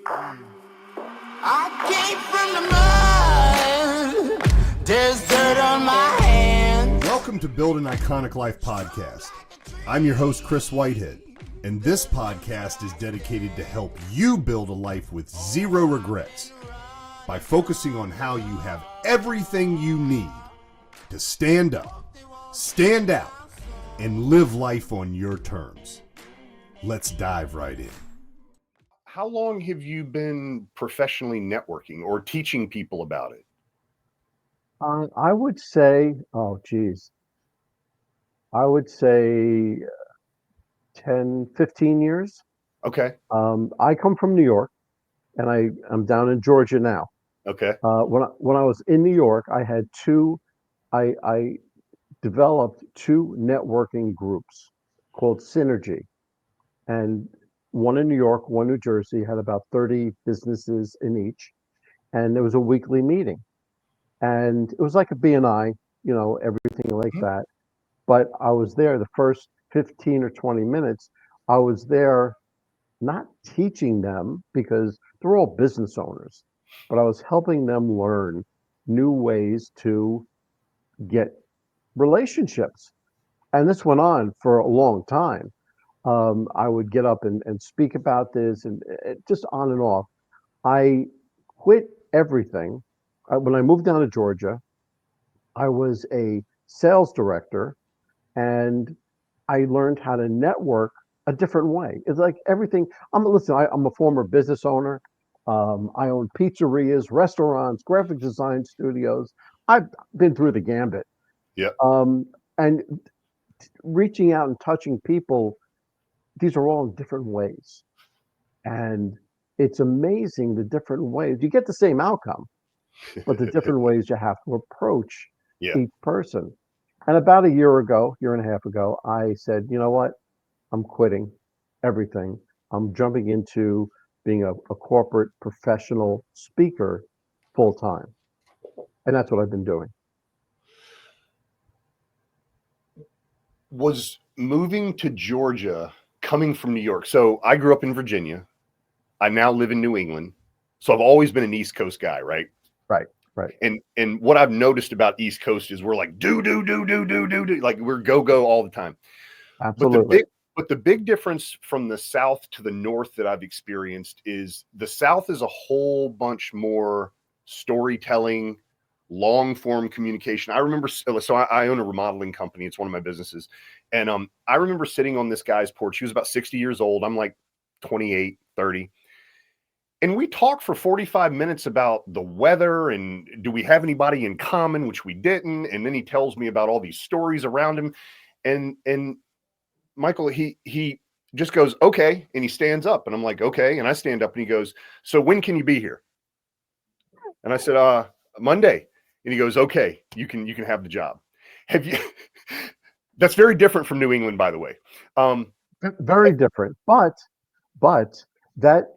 I came from the mud. There's dirt on my hands. Welcome to Build an Iconic Life podcast. I'm your host, Chris Whitehead, and this podcast is dedicated to help you build a life with zero regrets by focusing on how you have everything you need to stand up, stand out, and live life on your terms. Let's dive right in. How long have you been professionally networking or teaching people about it? I would say, I would say 10, 15 years. Okay. I come from New York, and I'm down in Georgia now. Okay. When I was in New York, I developed two networking groups called Synergy, and one in New York, one New Jersey, had about 30 businesses in each, and there was a weekly meeting, and it was like a BNI, everything like that. But I was there the first 15 or 20 minutes. I was there not teaching them because they're all business owners, but I was helping them learn new ways to get relationships. And this went on for a long time. I would get up and speak about this and just on and off. I quit everything. When I moved down to Georgia, I was a sales director, and I learned how to network a different way. It's like everything. I'm a former business owner. I own pizzerias, restaurants, graphic design studios. I've been through the gambit. Yeah. And reaching out and touching people, these are all in different ways. And it's amazing the different ways. You get the same outcome, but the different ways you have to approach each person. And about a year and a half ago, I said, you know what? I'm quitting everything. I'm jumping into being a corporate professional speaker full time. And that's what I've been doing. Was moving to Georgia coming from New York? So I grew up in Virginia. I now live in New England. So I've always been an East Coast guy, right? Right. And what I've noticed about East Coast is we're like do. Like we're go all the time. Absolutely. But the big difference from the South to the North that I've experienced is the South is a whole bunch more storytelling, long form communication. I remember, so I own a remodeling company. It's one of my businesses. And I remember sitting on this guy's porch. He was about 60 years old. I'm like 28, 30. And we talked for 45 minutes about the weather and do we have anybody in common, which we didn't. And then he tells me about all these stories around him. And Michael, he just goes, okay. And he stands up and I'm like, okay. And I stand up and he goes, so when can you be here? And I said, Monday. And he goes, okay, you can have the job. Have you, that's very different from New England, by the way. Very different, but that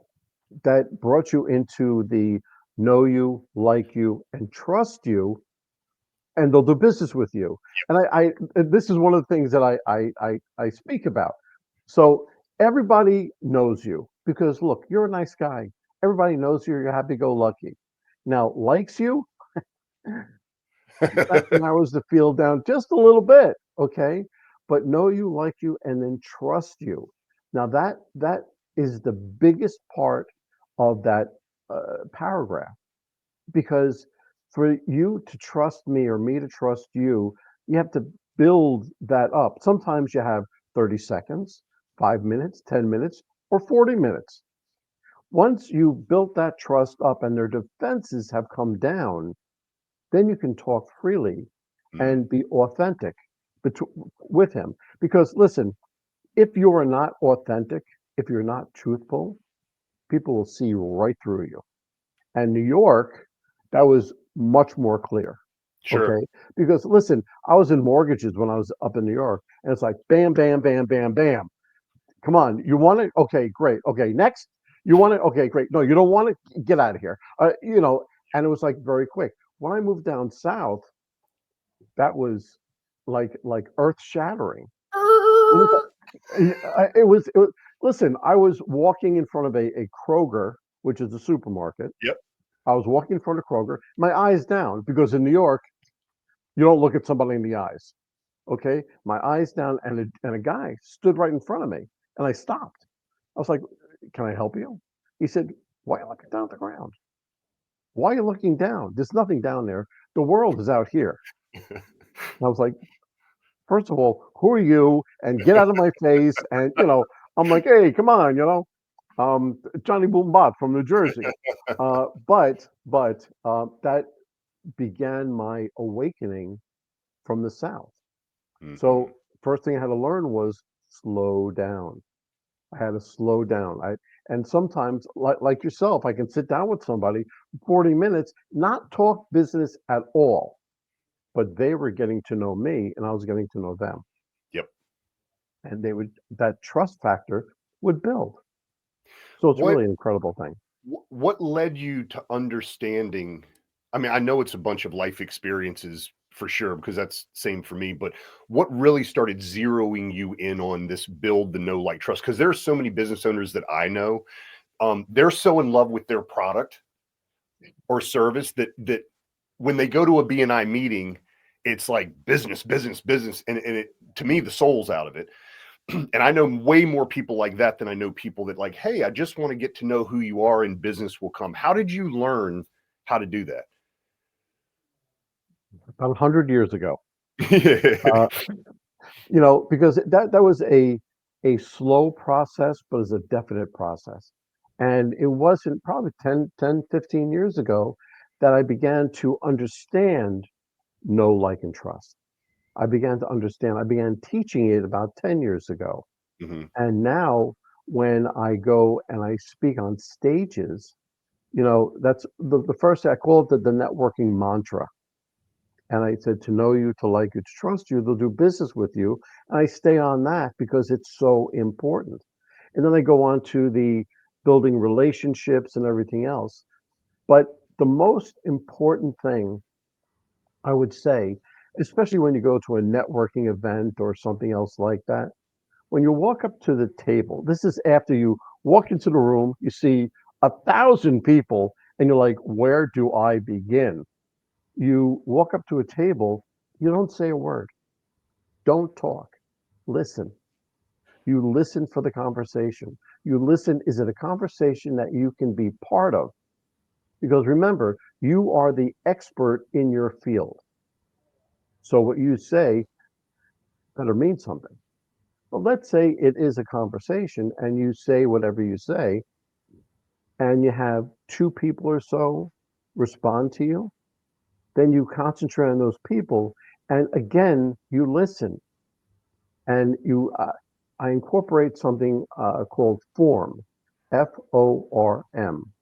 brought you into the know you, like you, and trust you, and they'll do business with you. And this is one of the things that I speak about. So everybody knows you because look, you're a nice guy. Everybody knows you're happy-go-lucky. Now likes you, that narrows the field down just a little bit, okay? But know you, like you, and then trust you. Now that is the biggest part of that paragraph, because for you to trust me or me to trust you, you have to build that up. Sometimes you have 30 seconds, 5 minutes, 10 minutes, or 40 minutes. Once you've built that trust up and their defenses have come down, then you can talk freely and be authentic with him. Because listen, if you are not authentic, if you're not truthful, people will see right through you. And New York, that was much more clear. Sure. Okay. Because listen, I was in mortgages when I was up in New York, and it's like bam, bam, bam, bam, bam. Come on, you want it? Okay, great. Okay, next. You want it? Okay, great. No, you don't want it? Get out of here. And it was like very quick. When I moved down south, that was like earth shattering. It was listen, I was walking in front of a Kroger which is a supermarket. Yep. I was walking in front of Kroger, my eyes down, because in New York, you don't look at somebody in the eyes. Okay, my eyes down, and a guy stood right in front of me, and I stopped. I was like, "Can I help you?" He said, "Why are you looking down at the ground? Why are you looking down? There's nothing down there. The world is out here." And I was like, "First of all, who are you? And get out of my face." And I'm like, "Hey, come on, Johnny Boom Bop from New Jersey." But that began my awakening from the South. Mhm. So first thing I had to learn was slow down. I had to slow down. And sometimes, like yourself, I can sit down with somebody for 40 minutes, not talk business at all, but they were getting to know me and I was getting to know them. Yep. And that trust factor would build. So it's What really an incredible thing. what led you to understanding? I mean, I know it's a bunch of life experiences for sure, because that's same for me, but what really started zeroing you in on this build the know, like, trust? Because there's so many business owners that I know, they're so in love with their product or service that when they go to a BNI meeting, it's like business, business, business, and it, to me, the soul's out of it. And I know way more people like that than I know people that like, hey, I just want to get to know who you are and business will come. How did you learn how to do that? About 100 years ago. Yeah. Uh, because that was a slow process, but it's a definite process. And it wasn't probably 10, 15 years ago that I began to understand know, like, and trust. I began teaching it about 10 years ago. Mhm. And now when I go and I speak on stages, that's the first, I call it the networking mantra. And I said, to know you, to like you, to trust you, they'll do business with you. And I stay on that because it's so important. And then I go on to the building relationships and everything else. But the most important thing I would say, especially when you go to a networking event or something else like that, when you walk up to the table, this is after you walk into the room, you see 1,000 people, and you're like, where do I begin? You walk up to a table, you don't say a word. Don't talk. Listen. You listen for the conversation. You listen. Is it a conversation that you can be part of? Because remember, you are the expert in your field. So what you say better mean something. But let's say it is a conversation and you say whatever you say, and you have two people or so respond to you, then you concentrate on those people. And again, you listen and I incorporate something called FORM, FORM,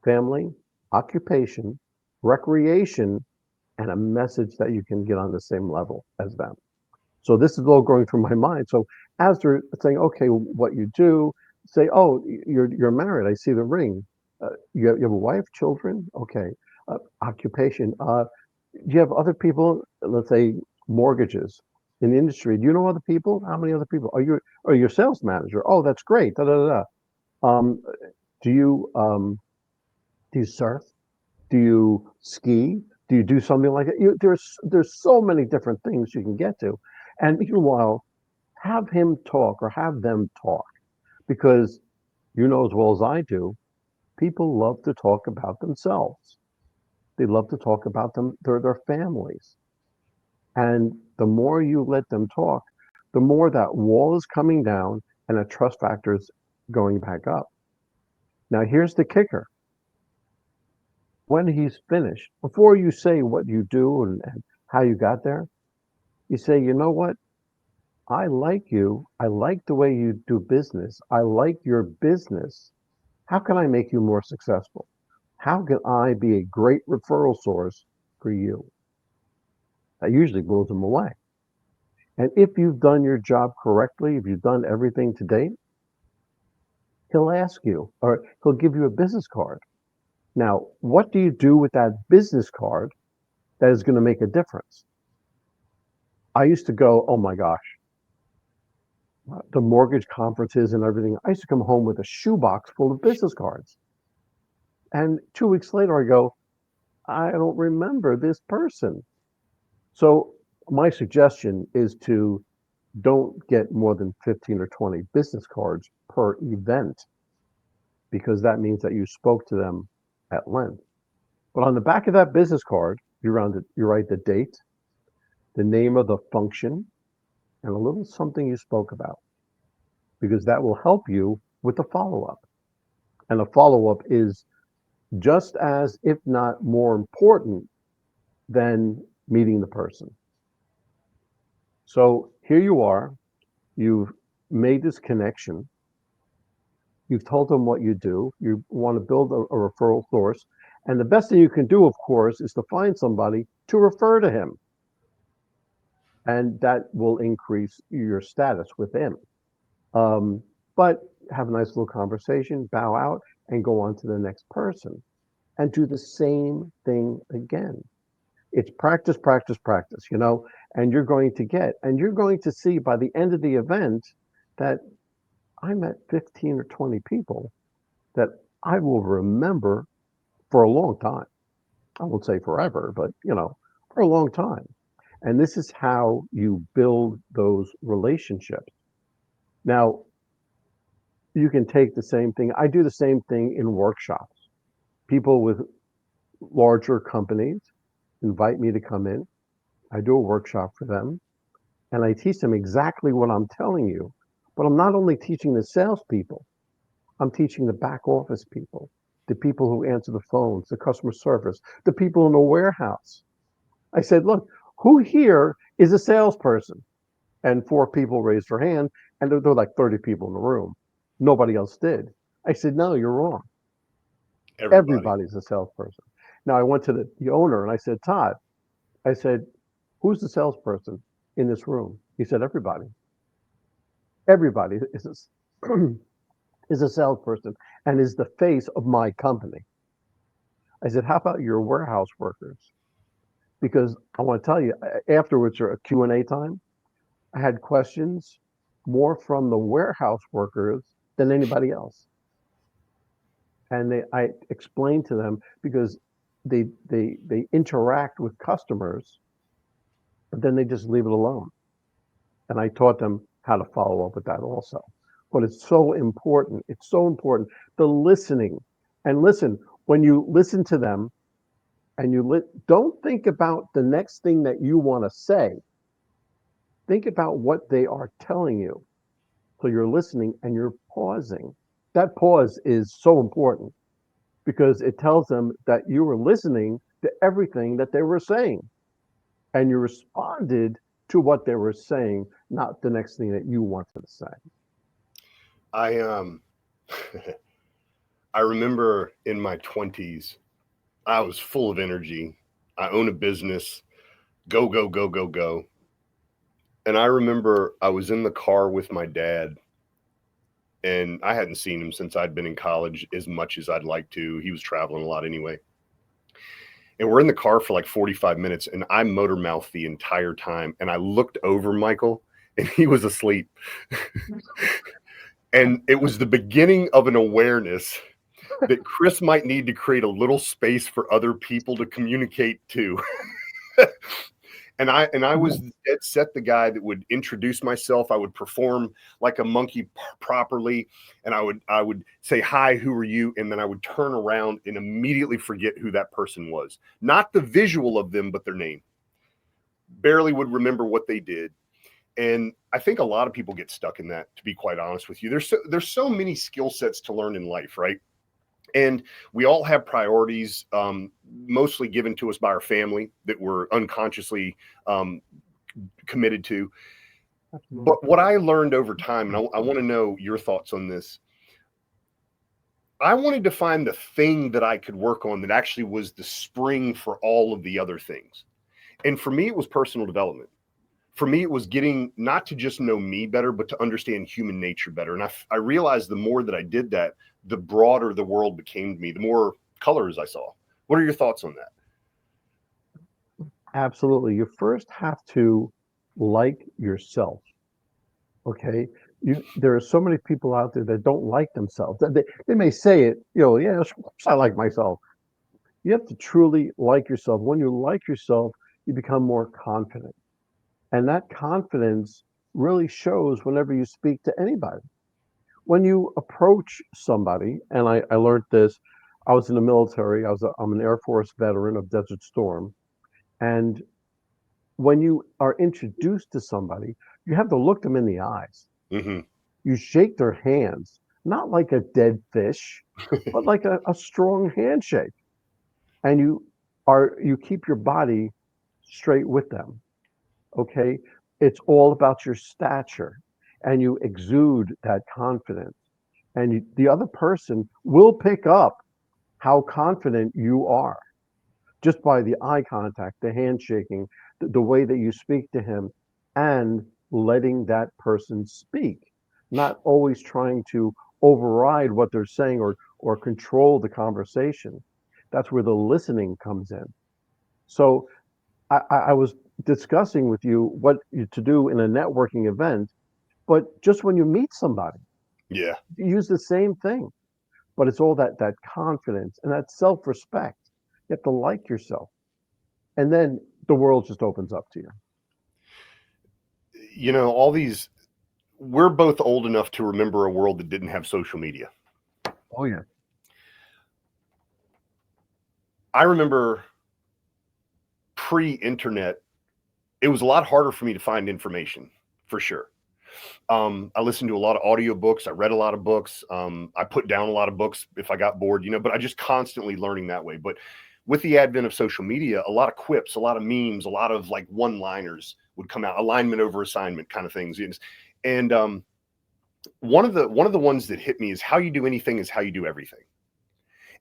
family, occupation, recreation, and a message that you can get on the same level as them. So this is all going through my mind. So as they're saying, okay, what you do, say, oh, you're married. I see the ring. You have a wife, children. Okay. Occupation. Do you have other people? Let's say mortgages in the industry. Do you know other people? How many other people? Are you a sales manager? Oh, that's great. Da, da, da, da. Do you surf? Do you ski? Do you do something like that? There's so many different things you can get to, and meanwhile, have him talk or have them talk, because you know as well as I do, people love to talk about themselves. They love to talk about their families, and the more you let them talk, the more that wall is coming down and that trust factor is going back up. Now here's the kicker: when he's finished, before you say what you do and how you got there, you say, you know what? I like you. I like the way you do business. I like your business. How can I make you more successful? How can I be a great referral source for you? That usually blows them away. And if you've done your job correctly, if you've done everything to date, he'll ask you or he'll give you a business card. Now, what do you do with that business card that is going to make a difference? I used to go, oh my gosh, the mortgage conferences and everything. I used to come home with a shoebox full of business cards. And 2 weeks later, I go, I don't remember this person. So my suggestion is to don't get more than 15 or 20 business cards per event, because that means that you spoke to them at length. But on the back of that business card, you write the date, the name of the function, and a little something you spoke about, because that will help you with the follow up. And the follow up is just as, if not more important than meeting the person. So here you are, you've made this connection, you've told them what you do, you want to build a referral source. And the best thing you can do, of course, is to find somebody to refer to him. And that will increase your status with him. But have a nice little conversation, bow out, and go on to the next person. And do the same thing again. It's practice, practice, practice, and you're going to see by the end of the event that I met 15 or 20 people that I will remember for a long time. I won't say forever, but for a long time. And this is how you build those relationships. Now, you can take the same thing. I do the same thing in workshops. People with larger companies invite me to come in. I do a workshop for them, and I teach them exactly what I'm telling you. But I'm not only teaching the salespeople, I'm teaching the back office people, the people who answer the phones, the customer service, the people in the warehouse. I said, look, who here is a salesperson? And 4 people raised their hand, and there were like 30 people in the room. Nobody else did. I said, no, you're wrong. Everybody. Everybody's a salesperson. Now I went to the owner and I said, Todd, I said, who's the salesperson in this room? He said, everybody. Everybody is a salesperson and is the face of my company. I said, how about your warehouse workers? Because I want to tell you, afterwards, or a Q&A time, I had questions more from the warehouse workers than anybody else. And I explained to them, because they interact with customers, but then they just leave it alone. And I taught them how to follow up with that also. But it's so important. It's so important. The listening. And listen, when you listen to them and don't think about the next thing that you want to say. Think about what they are telling you. So you're listening and you're pausing. That pause is so important, because it tells them that you were listening to everything that they were saying, and you responded to what they were saying, not the next thing that you wanted to say. I I remember in my 20s, I was full of energy. I own a business, go, go, go, go, go. And I remember I was in the car with my dad, and I hadn't seen him since I'd been in college as much as I'd like to. He was traveling a lot anyway. And we're in the car for like 45 minutes, and I motor mouthed the entire time. And I looked over Michael, and he was asleep. And it was the beginning of an awareness that Chris might need to create a little space for other people to communicate to. And I was dead set the guy that would introduce myself. I would perform like a monkey properly, and I would say, hi, who are you? And then I would turn around and immediately forget who that person was. Not the visual of them, but their name. Barely would remember what they did. And I think a lot of people get stuck in that, to be quite honest with you. There's so many skill sets to learn in life, right? And we all have priorities, mostly given to us by our family, that we're unconsciously committed to. But what I learned over time, and I want to know your thoughts on this, I wanted to find the thing that I could work on that actually was the spring for all of the other things. And for me, it was personal development. For me, it was getting not to just know me better, but to understand human nature better. And I realized the more that I did that, the broader the world became to me, the more colors I saw. What are your thoughts on that? Absolutely. You first have to like yourself. Okay. There are so many people out there that don't like themselves. They may say it, yeah, of course I like myself. You have to truly like yourself. When you like yourself, you become more confident. And that confidence really shows whenever you speak to anybody. When you approach somebody, and I learned this, I was in the military, I'm an Air Force veteran of Desert Storm. And when you are introduced to somebody, you have to look them in the eyes. Hmm. You shake their hands, not like a dead fish, but like a strong handshake. And you keep your body straight with them. Okay. It's all about your stature, and you exude that confidence. And the other person will pick up how confident you are just by the eye contact, the handshaking, the way that you speak to him, and letting that person speak, not always trying to override what they're saying or control the conversation. That's where the listening comes in. So I was discussing with you what to do in a networking event, but just when you meet somebody, Yeah. use the same thing. But it's all that confidence and that self-respect. You have to like yourself, and then the world just opens up to you. All these, we're both old enough to remember a world that didn't have social media. Oh yeah. I remember pre-internet, it was a lot harder for me to find information, for sure. I listened to a lot of audiobooks. I read a lot of books. I put down a lot of books if I got bored, but I just constantly learning that way. But with the advent of social media, a lot of quips, a lot of memes, a lot of like one-liners would come out, alignment over assignment kind of things. And one of the ones that hit me is how you do anything is how you do everything.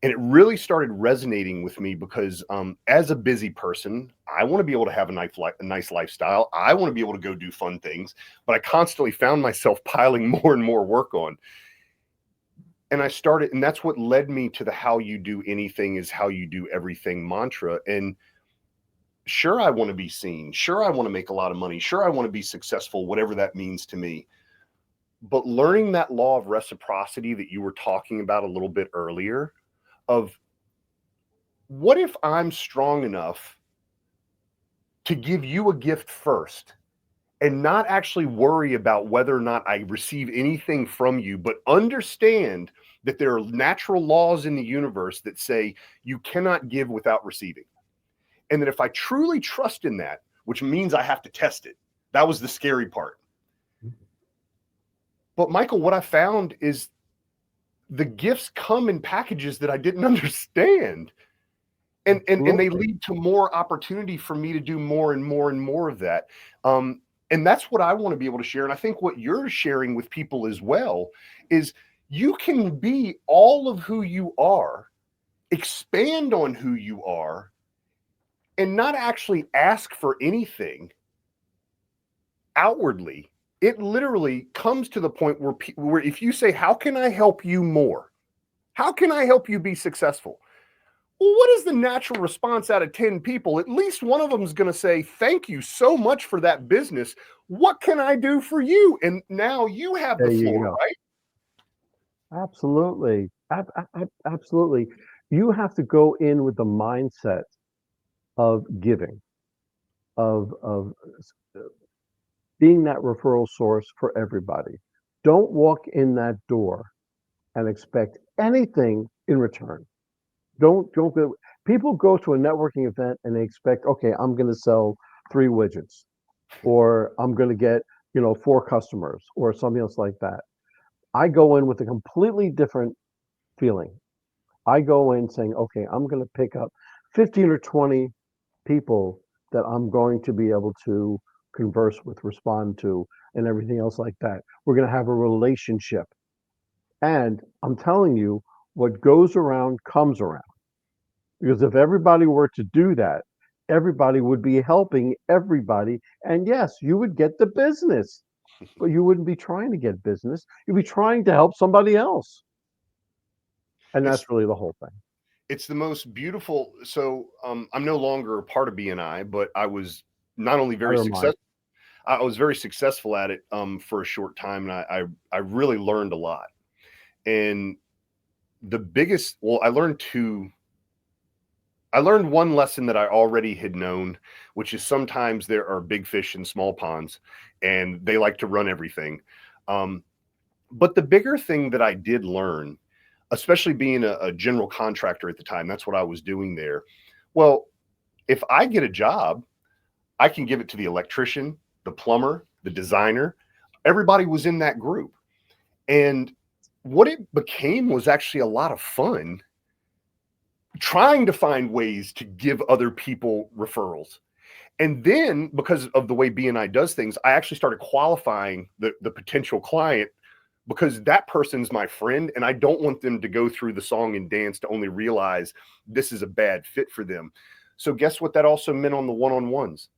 And it really started resonating with me because as a busy person, I want to be able to have a nice lifestyle. I want to be able to go do fun things, but I constantly found myself piling more and more work on. And and that's what led me to the how you do anything is how you do everything mantra. And sure, I want to be seen. Sure, I want to make a lot of money. Sure, I want to be successful, whatever that means to me. But learning that law of reciprocity that you were talking about a little bit earlier, of what if I'm strong enough to give you a gift first and not actually worry about whether or not I receive anything from you, but understand that there are natural laws in the universe that say you cannot give without receiving. And that if I truly trust in that, which means I have to test it, that was the scary part. But Michael, what I found is the gifts come in packages that I didn't understand. And they lead to more opportunity for me to do more and more and more of that. And that's what I want to be able to share. And I think what you're sharing with people as well is you can be all of who you are, expand on who you are, and not actually ask for anything outwardly. It literally comes to the point where if you say, how can I help you more? How can I help you be successful? Well, what is the natural response out of 10 people? At least one of them is going to say, thank you so much for that business. What can I do for you? And now you have There the you floor, go. right? Absolutely. Absolutely. You have to go in with the mindset of giving, of being that referral source for everybody. Don't walk in that door and expect anything in return. Don't go. People go to a networking event and they expect, okay, I'm going to sell 3 widgets, or I'm going to get 4 customers, or something else like that. I go in with a completely different feeling. I go in saying, okay, I'm going to pick up 15 or 20 people that I'm going to be able to converse with, respond to, and everything else like that. We're going to have a relationship. And I'm telling you, what goes around comes around. Because if everybody were to do that, everybody would be helping everybody. And yes, you would get the business, but you wouldn't be trying to get business. You'd be trying to help somebody else. And It's that's really the whole thing. it's the most beautiful. So I'm no longer a part of BNI, but I was not only very Never mind. successful. I was very successful at it for a short time, and I really learned a lot. And the biggest, well, I learned one lesson that I already had known, which is sometimes there are big fish in small ponds, and they like to run everything. Um, but the bigger thing that I did learn, especially being a general contractor at the time, that's what I was doing there. Well, if I get a job, I can give it to the electrician, the plumber, the designer. Everybody was in that group. And what it became was actually a lot of fun trying to find ways to give other people referrals. And then because of the way BNI does things, I actually started qualifying the potential client because that person's my friend and I don't want them to go through the song and dance to only realize this is a bad fit for them. So guess what that also meant on the one-on-ones?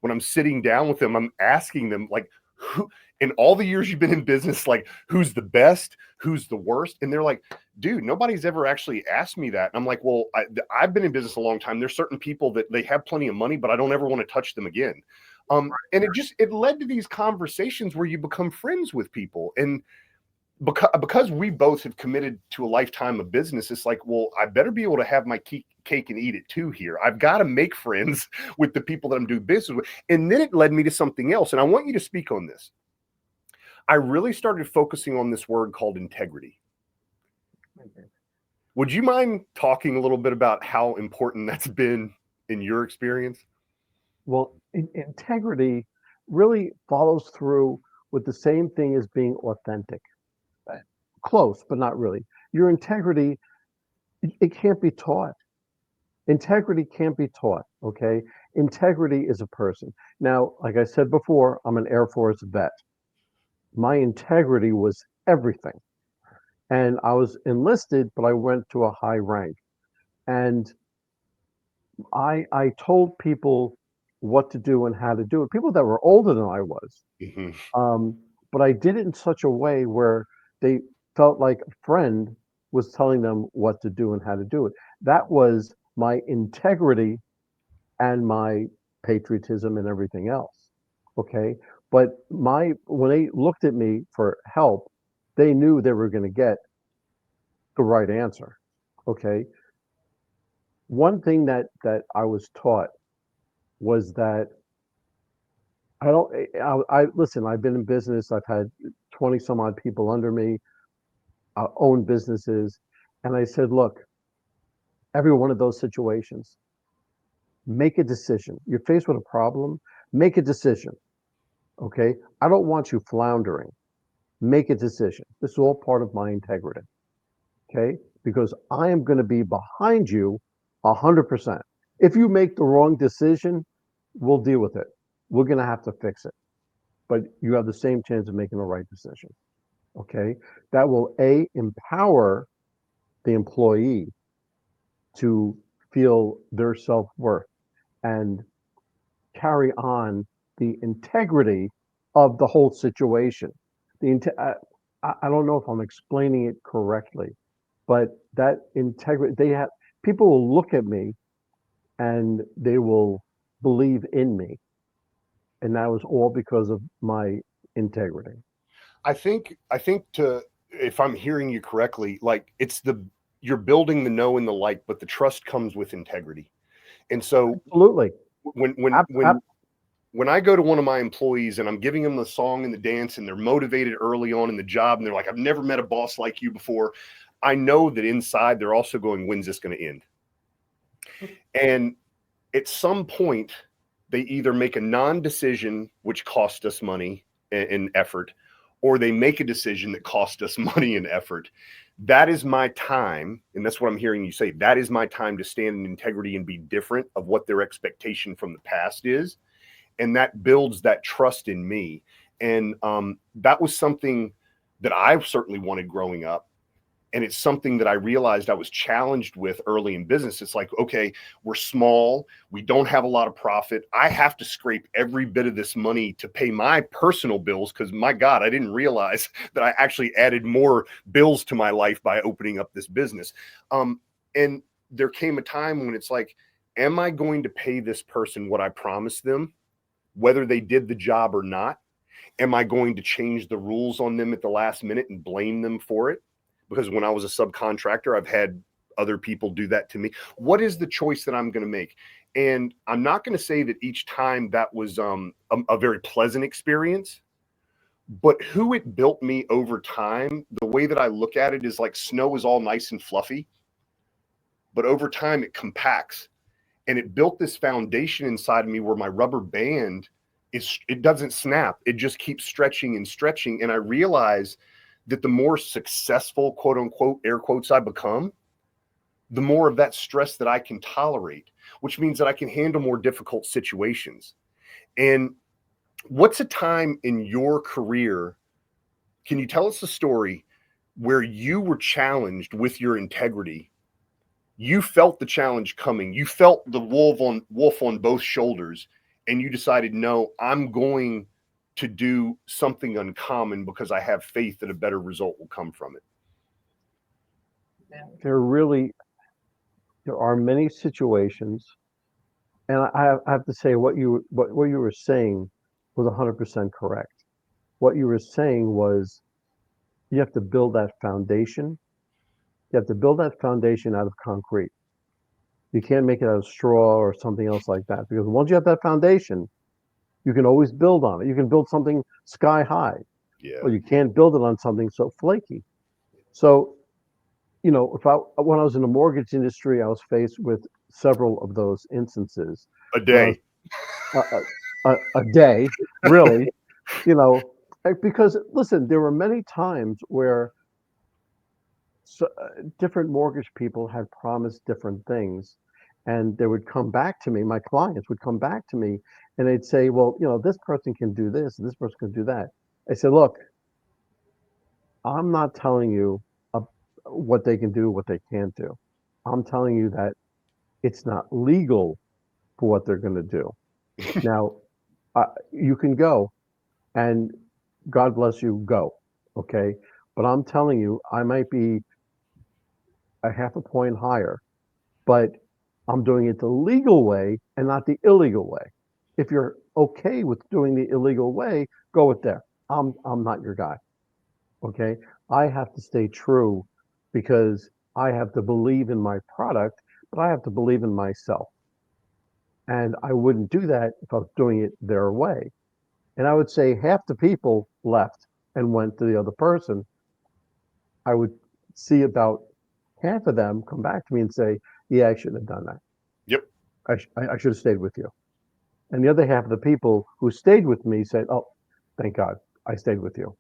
When I'm sitting down with them, I'm asking them, like, who in all the years you've been in business, like, who's the best, who's the worst? And they're like, dude, nobody's ever actually asked me that. And I'm like, well, I've been in business a long time. There's certain people that they have plenty of money, but I don't ever want to touch them again. And it led to these conversations where you become friends with people. And because we both have committed to a lifetime of business, it's like, well, I better be able to have my cake and eat it too here. I've got to make friends with the people that I'm doing business with. And then it led me to something else. And I want you to speak on this. I really started focusing on this word called integrity. Okay. Would you mind talking a little bit about how important that's been in your experience? Well, integrity really follows through with the same thing as being authentic. Close, but not really. Your integrity, it can't be taught. Integrity can't be taught, okay? Integrity is a person. Now, like I said before, I'm an Air Force vet. My integrity was everything. And I was enlisted, but I went to a high rank. And I told people what to do and how to do it, people that were older than I was. But I did it in such a way where they felt like a friend was telling them what to do and how to do it. That was my integrity and my patriotism and everything else. Okay. But when they looked at me for help, they knew they were going to get the right answer. Okay. One thing that I was taught was that I listen, I've been in business. I've had 20 some odd people under me, own businesses. And I said, look, every one of those situations, make a decision. You're faced with a problem, make a decision. Okay. I don't want you floundering. Make a decision. This is all part of my integrity. Okay. Because I am going to be behind you 100%. If you make the wrong decision, we'll deal with it. We're going to have to fix it. But you have the same chance of making the right decision. Okay. That will empower the employee to feel their self-worth and carry on the integrity of the whole situation. I don't know if I'm explaining it correctly, but that integrity, people will look at me and they will believe in me. And that was all because of my integrity. I think if I'm hearing you correctly, like you're building the know and the like, but the trust comes with integrity. And so absolutely, when I go to one of my employees and I'm giving them the song and the dance and they're motivated early on in the job and they're like, I've never met a boss like you before, I know that inside they're also going, when's this going to end? And at some point, they either make a non-decision, which cost us money and effort, or they make a decision that cost us money and effort. That is my time. And that's what I'm hearing you say. That is my time to stand in integrity and be different of what their expectation from the past is. And that builds that trust in me. And that was something that I certainly wanted growing up. And it's something that I realized I was challenged with early in business. It's like, okay, we're small. We don't have a lot of profit. I have to scrape every bit of this money to pay my personal bills because, my God, I didn't realize that I actually added more bills to my life by opening up this business. And there came a time when it's like, am I going to pay this person what I promised them? whether they did the job or not? Am I going to change the rules on them at the last minute and blame them for it? Because when I was a subcontractor, I've had other people do that to me. What is the choice that I'm going to make? And I'm not going to say that each time that was a very pleasant experience, but who it built me over time, the way that I look at it is like snow is all nice and fluffy, but over time it compacts. And it built this foundation inside of me where my rubber band it doesn't snap. It just keeps stretching and stretching. And I realize that the more successful, quote unquote, air quotes, I become, the more of that stress that I can tolerate, which means that I can handle more difficult situations. And what's a time in your career? Can you tell us a story where you were challenged with your integrity? You felt the challenge coming. You felt the wolf on both shoulders, and you decided, no, I'm going to do something uncommon because I have faith that a better result will come from it. There are many situations, and I have to say what you were saying was 100% correct. What you were saying was you have to build that foundation. You have to build that foundation out of concrete. You can't make it out of straw or something else like that, because once you have that foundation, you can always build on it. You can build something sky high, Yeah. but you can't build it on something so flaky. So, when I was in the mortgage industry, I was faced with several of those instances. A day. A day, really, because listen, there were many times where different mortgage people had promised different things, and they would come back to me. My clients would come back to me, and they'd say, "Well, this person can do this, and this person can do that." I said, "Look, I'm not telling you what they can do, what they can't do. I'm telling you that it's not legal for what they're going to do. Now, you can go, and God bless you, go, okay? But I'm telling you, I might be a half a point higher, but I'm doing it the legal way and not the illegal way. If you're okay with doing the illegal way, go with that. I'm not your guy, okay? I have to stay true because I have to believe in my product, but I have to believe in myself. And I wouldn't do that if I was doing it their way. And I would say half the people left and went to the other person. I would see about half of them come back to me and say, "Yeah, I shouldn't have done that. Yep. I should have stayed with you." And the other half of the people who stayed with me said, "Oh, thank God I stayed with you."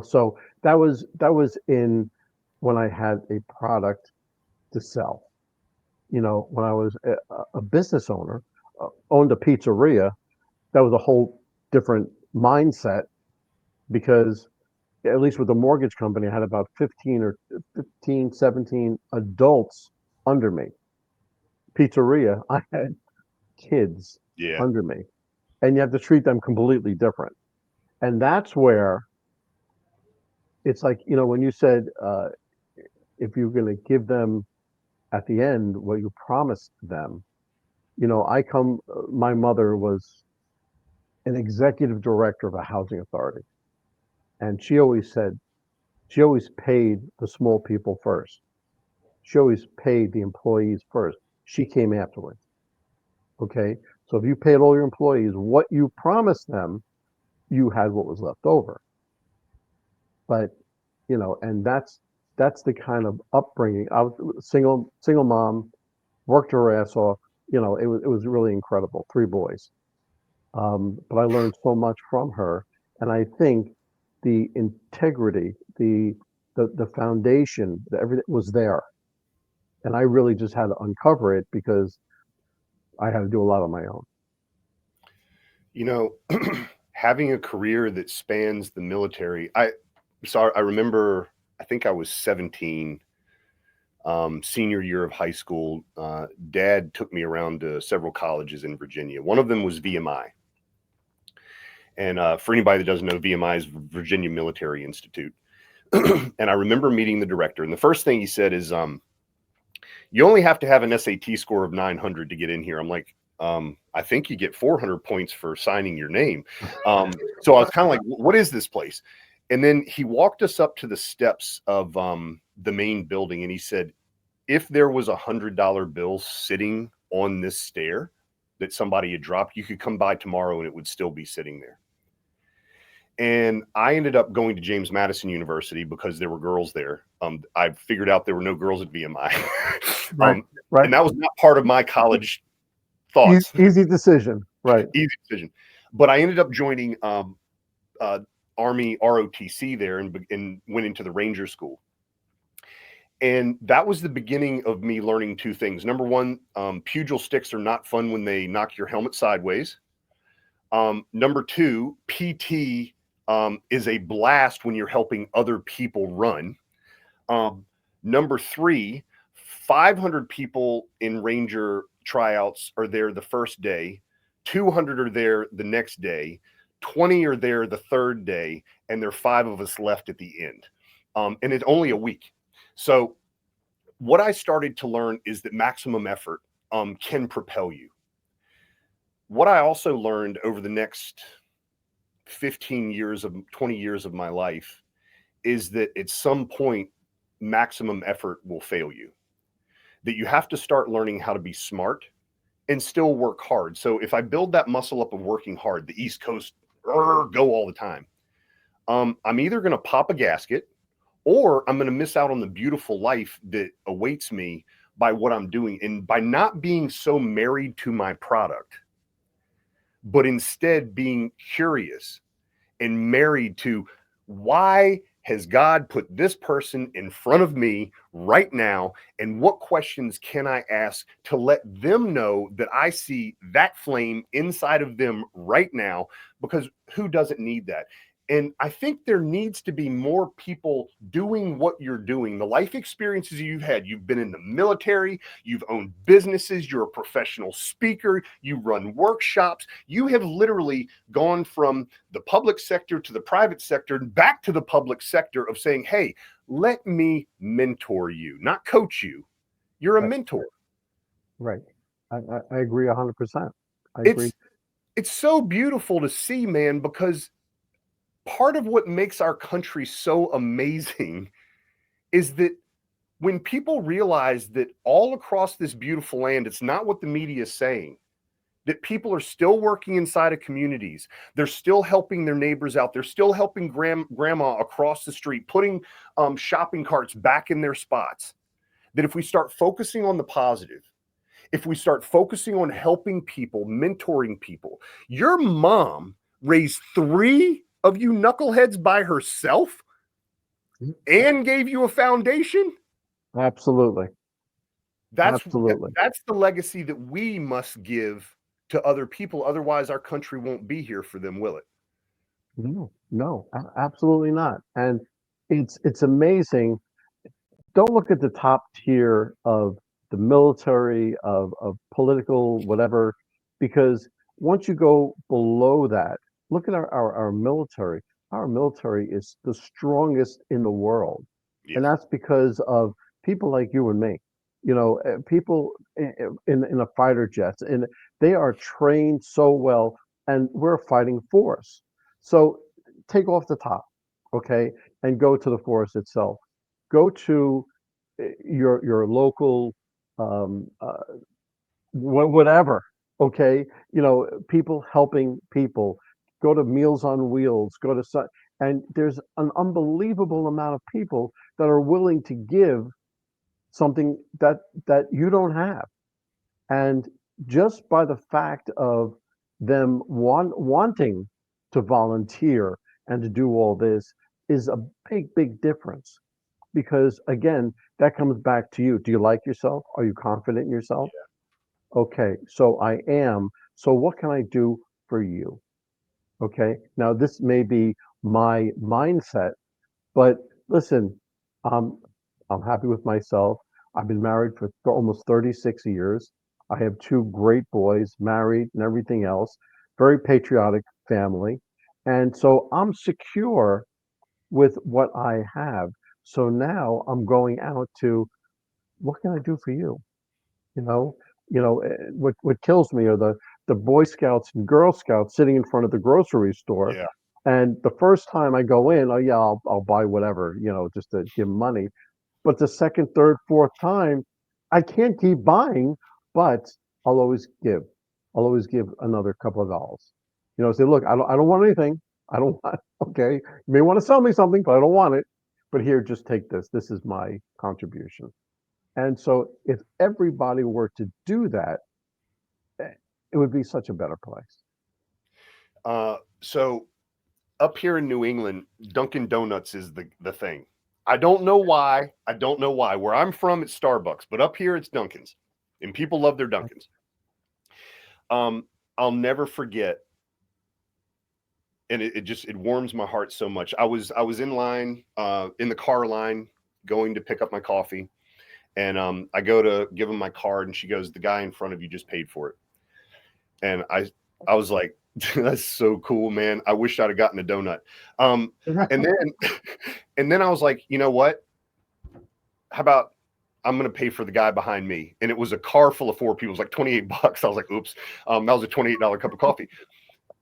So that was in when I had a product to sell. When I was a business owner, owned a pizzeria, that was a whole different mindset, because at least with the mortgage company, I had about 17 adults under me. Pizzeria, I had kids under me, and you have to treat them completely different. And that's where it's like, when you said, if you're going to give them at the end what you promised them, my mother was an executive director of a housing authority. And she always paid the small people first. She always paid the employees first. She came afterwards. Okay. So if you paid all your employees what you promised them, you had what was left over. But, and that's the kind of upbringing. I was single mom, worked her ass off. It was really incredible. 3 boys. But I learned so much from her. And I think the integrity, the foundation, everything was there. And I really just had to uncover it because I had to do a lot on my own. Having a career that spans the military, I remember, I think I was 17, senior year of high school. Dad took me around to several colleges in Virginia. One of them was VMI. And for anybody that doesn't know, VMI is Virginia Military Institute. And I remember meeting the director. And the first thing he said is, you only have to have an SAT score of 900 to get in here. I'm like, I think you get 400 points for signing your name. So I was kind of like, what is this place? And then he walked us up to the steps of the main building, and he said, if there was $100 bill sitting on this stair that somebody had dropped, you could come by tomorrow and it would still be sitting there. And I ended up going to James Madison University because there were girls there. I figured out there were no girls at VMI. Right. And that was not part of my college thoughts. Easy decision. Right. Easy decision. But I ended up joining Army ROTC there and went into the Ranger School. And that was the beginning of me learning two things. Number one, pugil sticks are not fun when they knock your helmet sideways. Number two, PT is a blast when you're helping other people run. Number three, 500 people in Ranger tryouts are there the first day, 200 are there the next day, 20 are there the third day, and there are 5 of us left at the end. And it's only a week. So what I started to learn is that maximum effort can propel you. What I also learned over the next 20 years of my life is that at some point, maximum effort will fail you. That you have to start learning how to be smart and still work hard. So if I build that muscle up of working hard, the East Coast go all the time, I'm either going to pop a gasket or I'm going to miss out on the beautiful life that awaits me by what I'm doing. And by not being so married to my product, but instead being curious and married to why has God put this person in front of me right now? And what questions can I ask to let them know that I see that flame inside of them right now? Because who doesn't need that? And I think there needs to be more people doing what you're doing. The life experiences you've had, you've been in the military, you've owned businesses, you're a professional speaker, you run workshops. You have literally gone from the public sector to the private sector and back to the public sector of saying, hey, let me mentor you, not coach you. You're a mentor. Right. I agree 100%. I agree. It's so beautiful to see, man, because part of what makes our country so amazing is that when people realize that all across this beautiful land, it's not what the media is saying, that people are still working inside of communities. They're still helping their neighbors out. They're still helping grandma across the street, putting shopping carts back in their spots. That if we start focusing on the positive, if we start focusing on helping people, mentoring people, your mom raised 3 of you knuckleheads by herself and gave you a foundation. Absolutely. That's Absolutely. That's the legacy that we must give to other people. Otherwise, our country won't be here for them, will it? No, absolutely not. And it's amazing. Don't look at the top tier of the military, of political, whatever, because once you go below that, look at our military. Our military is the strongest in the world. Yes. And that's because of people like you and me. People in a fighter jets, and they are trained so well, and we're a fighting force. So take off the top, okay, and go to the force itself. Go to your local whatever, okay, people helping people. Go to Meals on Wheels, and there's an unbelievable amount of people that are willing to give something that you don't have. And just by the fact of them wanting to volunteer and to do all this is a big difference. Because again, that comes back to you. Do you like yourself? Are you confident in yourself? Okay, so I am. So what can I do for you? Okay, now this may be my mindset, but listen, um, I'm happy with myself. I've been married for almost 36 years. I have 2 great boys, married and everything else. Very patriotic family. And so I'm secure with what I have. So now I'm going out to, what can I do for you? You know, What kills me are the Boy Scouts and Girl Scouts sitting in front of the grocery store. Yeah. And the first time I go in, oh yeah, I'll buy whatever, just to give 'em money. But the second, third, fourth time, I can't keep buying, but I'll always give. I'll always give another couple of dollars. Say, look, I don't want anything. I don't want, okay. You may want to sell me something, but I don't want it. But here, just take this. This is my contribution. And so if everybody were to do that, it would be such a better place. So up here in New England, Dunkin' Donuts is the thing. I don't know why. I don't know why. Where I'm from, it's Starbucks, but up here, it's Dunkin's, and people love their Dunkin's. I'll never forget, and it warms my heart so much. I was in line, in the car line, going to pick up my coffee, and I go to give him my card, and she goes, "The guy in front of you just paid for it." And I was like, "That's so cool, man. I wish I'd have gotten a donut." And then I was like, you know what? How about I'm going to pay for the guy behind me? And it was a car full of 4 people. It was like $28. I was like, oops. That was a $28 cup of coffee.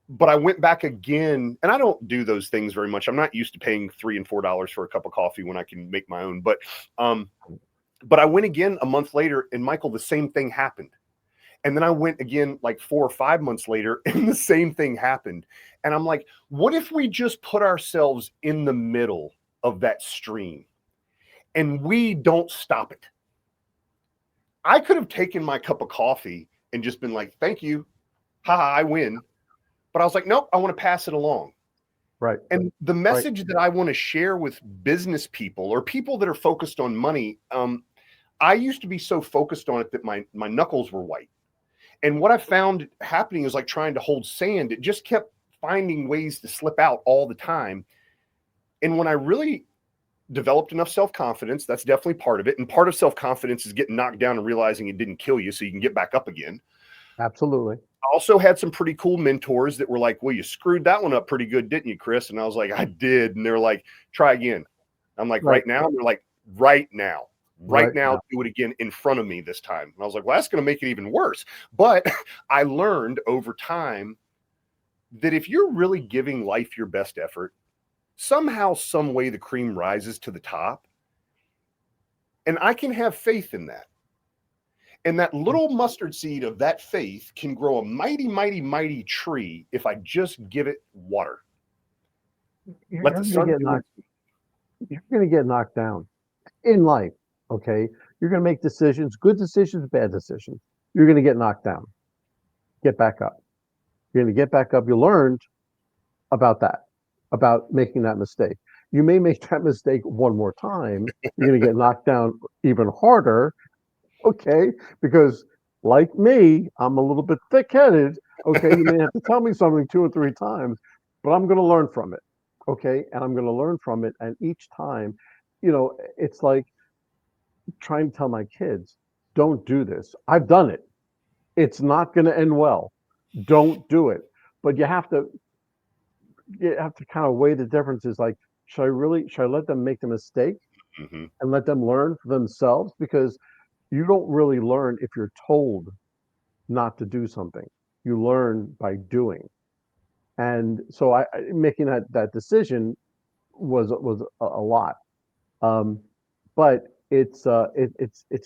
But I went back again, and I don't do those things very much. I'm not used to paying $3 and $4 for a cup of coffee when I can make my own. But I went again a month later, and Michael, the same thing happened. And then I went again like 4 or 5 months later, and the same thing happened. And I'm like, what if we just put ourselves in the middle of that stream and we don't stop it? I could have taken my cup of coffee and just been like, thank you. Haha, I win. But I was like, nope, I want to pass it along. Right. And the message that I want to share with business people or people that are focused on money, I used to be so focused on it that my knuckles were white. And what I found happening is like trying to hold sand. It just kept finding ways to slip out all the time. And when I really developed enough self-confidence, that's definitely part of it. And part of self-confidence is getting knocked down and realizing it didn't kill you so you can get back up again. Absolutely. I also had some pretty cool mentors that were like, well, you screwed that one up pretty good, didn't you, Chris? And I was like, I did. And they're like, try again. I'm like, right now? And they're like, right now. Right now, do it again in front of me this time. And I was like, well, that's going to make it even worse. But I learned over time that if you're really giving life your best effort, somehow, some way, the cream rises to the top. And I can have faith in that. And that little mustard seed of that faith can grow a mighty, mighty, mighty tree if I just give it water. You're going to get knocked down in life. Okay. You're going to make decisions, good decisions, bad decisions. You're going to get knocked down. Get back up. You're going to get back up. You learned about that, about making that mistake. You may make that mistake one more time. You're going to get knocked down even harder. Okay. Because like me, I'm a little bit thick-headed. Okay. You may have to tell me something 2 or 3 times, but I'm going to learn from it. Okay. And I'm going to learn from it. And each time, it's like, trying to tell my kids, don't do this. I've done it. It's not going to end well. Don't do it. But you have to kind of weigh the differences. Like, should I let them make the mistake and let them learn for themselves? Because you don't really learn if you're told not to do something. You learn by doing. And so making that decision was a lot. But it's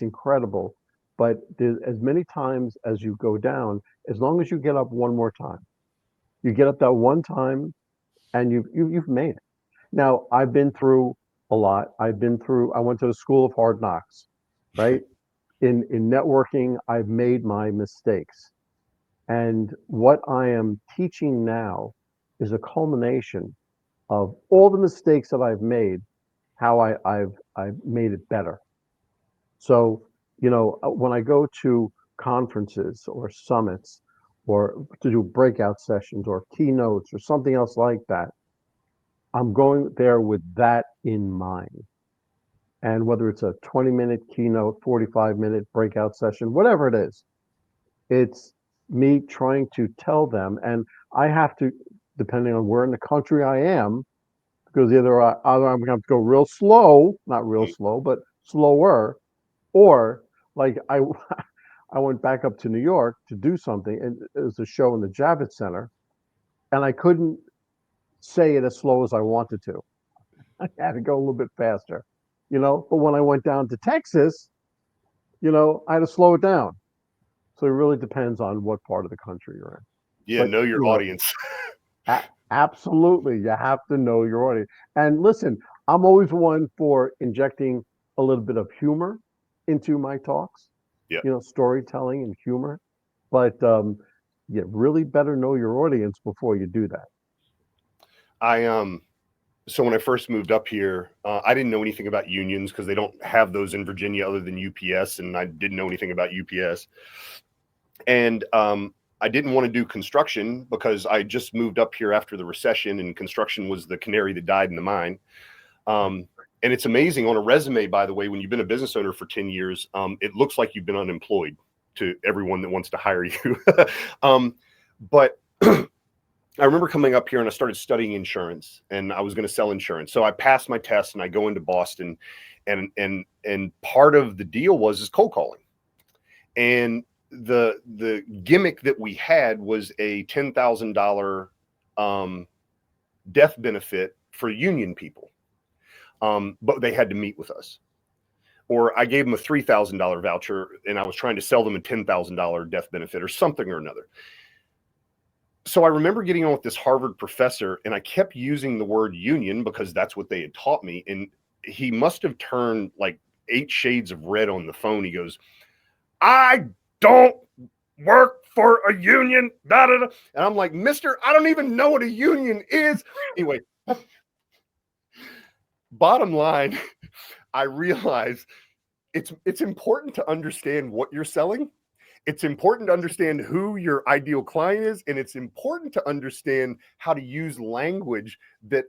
incredible. But as many times as you go down, as long as you get up one more time, you get up that one time, and you've made it. Now I've been through a lot. I went to the school of hard knocks, right? In networking, I've made my mistakes, and what I am teaching now is a culmination of all the mistakes that I've made, how I've made it better. So, when I go to conferences or summits or to do breakout sessions or keynotes or something else like that, I'm going there with that in mind. And whether it's a 20-minute keynote, 45-minute breakout session, whatever it is, it's me trying to tell them. And I have to, depending on where in the country I am, because either I'm going to have to go real slow, not real slow, but slower, or like I went back up to New York to do something, and it was a show in the Javits Center, and I couldn't say it as slow as I wanted to. I had to go a little bit faster, you know. But when I went down to Texas, you know, I had to slow it down. So it really depends on what part of the country you're in. Yeah, But know your you know, audience. absolutely, you have to know your audience. And listen, I'm always one for injecting a little bit of humor into my talks. Yeah. You know, storytelling and humor. But you really better know your audience before you do that. I so when I first moved up here, I didn't know anything about unions because they don't have those in Virginia other than UPS, and I didn't know anything about UPS. And I didn't want to do construction because I just moved up here after the recession, and construction was the canary that died in the mine. And it's amazing on a resume, by the way, when you've been a business owner for 10 years, it looks like you've been unemployed to everyone that wants to hire you. But I remember coming up here and I started studying insurance, and I was going to sell insurance. So I passed my test and I go into Boston, and part of the deal is cold calling. And the gimmick that we had was a $10,000 death benefit for union people. But they had to meet with us. Or I gave them a $3,000 voucher and I was trying to sell them a $10,000 death benefit or something or another. So I remember getting on with this Harvard professor, and I kept using the word union because that's what they had taught me. And he must have turned like 8 shades of red on the phone. He goes, "I don't work for a union." Da, da, da. And I'm like, "Mister, I don't even know what a union is." Anyway, bottom line, I realized it's important to understand what you're selling. It's important to understand who your ideal client is, and it's important to understand how to use language that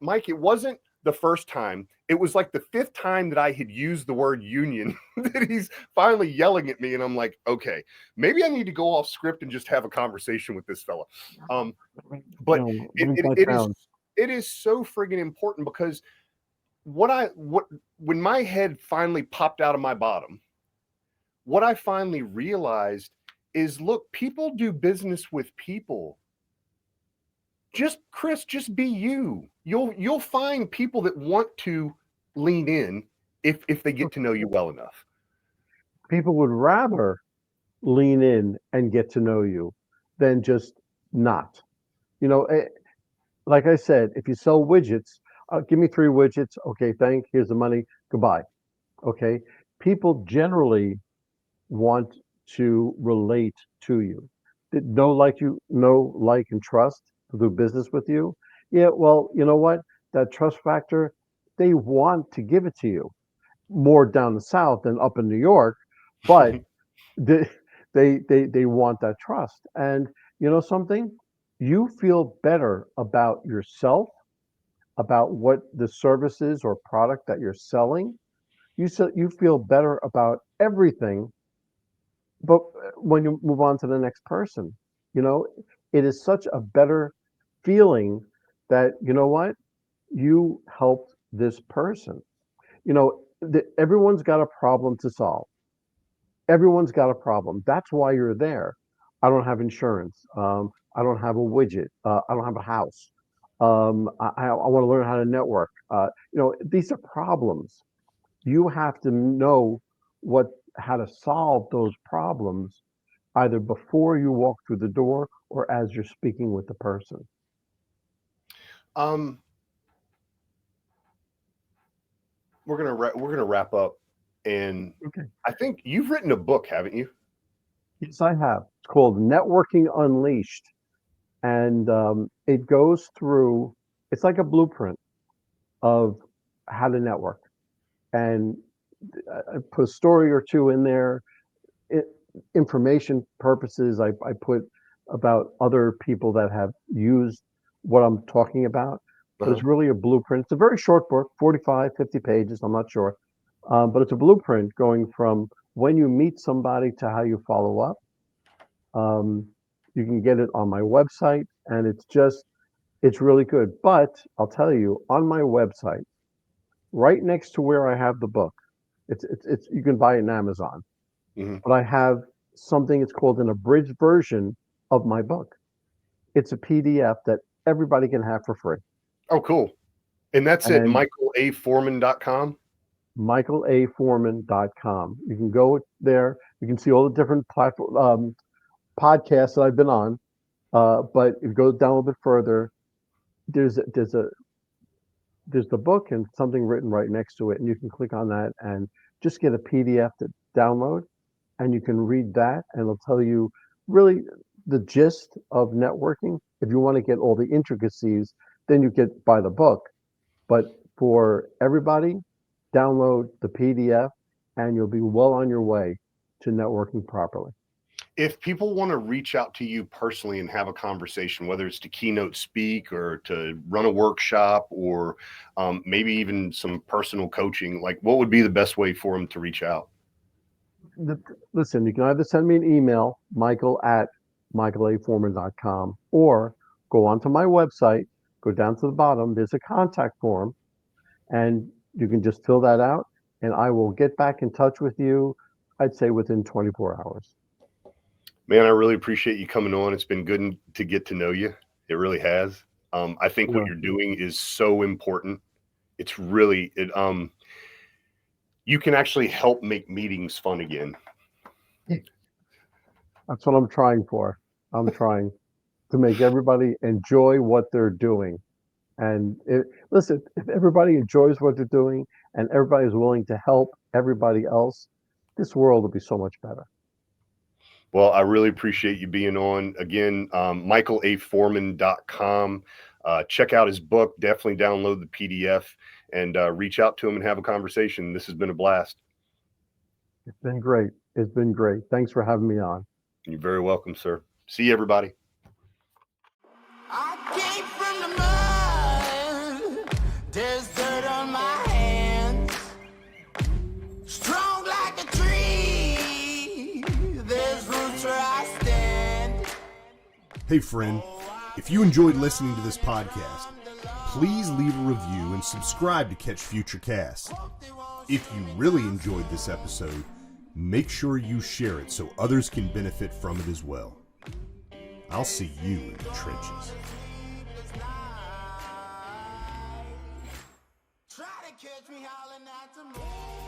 Mike, it wasn't the first time. It was like the 5th time that I had used the word union that he's finally yelling at me, and I'm like, okay, maybe I need to go off script and just have a conversation with this fella. But No, it is so friggin' important because when my head finally popped out of my bottom, what I finally realized is, look, people do business with people. Chris, just be you. You'll find people that want to lean in if they get to know you well enough. people would rather lean in and get to know you than just not. You know, like I said, if you sell widgets, give me 3 widgets. Okay, here's the money. Goodbye. Okay. People generally want to relate to you. Know, like, and trust to do business with you. Yeah, well, you know what? That trust factor, they want to give it to you more down the south than up in New York, but they they want that trust. And you know something? You feel better about yourself, about what the services or product that you're selling. You feel better about everything. But when you move on to the next person, you know, it is such a better feeling that, you know what, you helped this person. You know, everyone's got a problem to solve. Everyone's got a problem. That's why you're there. I don't have insurance. I don't have a widget. I don't have a house. I want to learn how to network. You know, these are problems. You have to know how to solve those problems either before you walk through the door or as you're speaking with the person. Um, we're gonna wrap up, and Okay. I think you've written a book, haven't you? Yes, I have. It's called Networking Unleashed, and it goes through. It's like a blueprint of how to network, and I put a story or two in there. It, information purposes, I put about other people that have used what I'm talking about, but Uh-huh. it's really a blueprint. It's a very short book, 45, 50 pages, I'm not sure. But it's a blueprint going from when you meet somebody to how you follow up. Um, you can get it on my website, and it's really good. But I'll tell you, on my website, right next to where I have the book, it's you can buy it in Amazon. Mhm. but I have something, it's called an abridged version of my book. It's a PDF that everybody can have for free. Oh, cool. And that's at And michaelaforman.com? michaelaforman.com. You can go there. You can see all the different podcasts that I've been on. But if you go down a little bit further, there's there's the book and something written right next to it, and you can click on that and just get a PDF to download, and you can read that, and it'll tell you really the gist of networking. If you want to get all the intricacies, then you get buy the book. But for everybody, download the PDF, and you'll be well on your way to networking properly. If people want to reach out to you personally and have a conversation, whether it's to keynote speak or to run a workshop or maybe even some personal coaching, like what would be the best way for them to reach out? Listen, you can either send me an email, michael@michaelaforman.com, or go onto my website, go down to the bottom, there's a contact form, and you can just fill that out, and I will get back in touch with you, I'd say within 24 hours. Man, I really appreciate you coming on. It's been good to get to know you. It really has. I think what Yeah. you're doing is so important. It's really you can actually help make meetings fun again. That's what I'm trying for. I'm trying to make everybody enjoy what they're doing. And listen, if everybody enjoys what they're doing and everybody is willing to help everybody else, this world will be so much better. Well, I really appreciate you being on. Again, michaelaforman.com. Check out his book. Definitely download the PDF and reach out to him and have a conversation. This has been a blast. It's been great. It's been great. Thanks for having me on. You're very welcome, sir. See you, everybody. I came from the mud. There's dirt on my hands. Strong like a tree. There's roots where I stand. Hey friend, if you enjoyed listening to this podcast, please leave a review and subscribe to catch future casts. If you really enjoyed this episode, make sure you share it so others can benefit from it as well. I'll see you in the trenches. Try to catch me howling at the moon.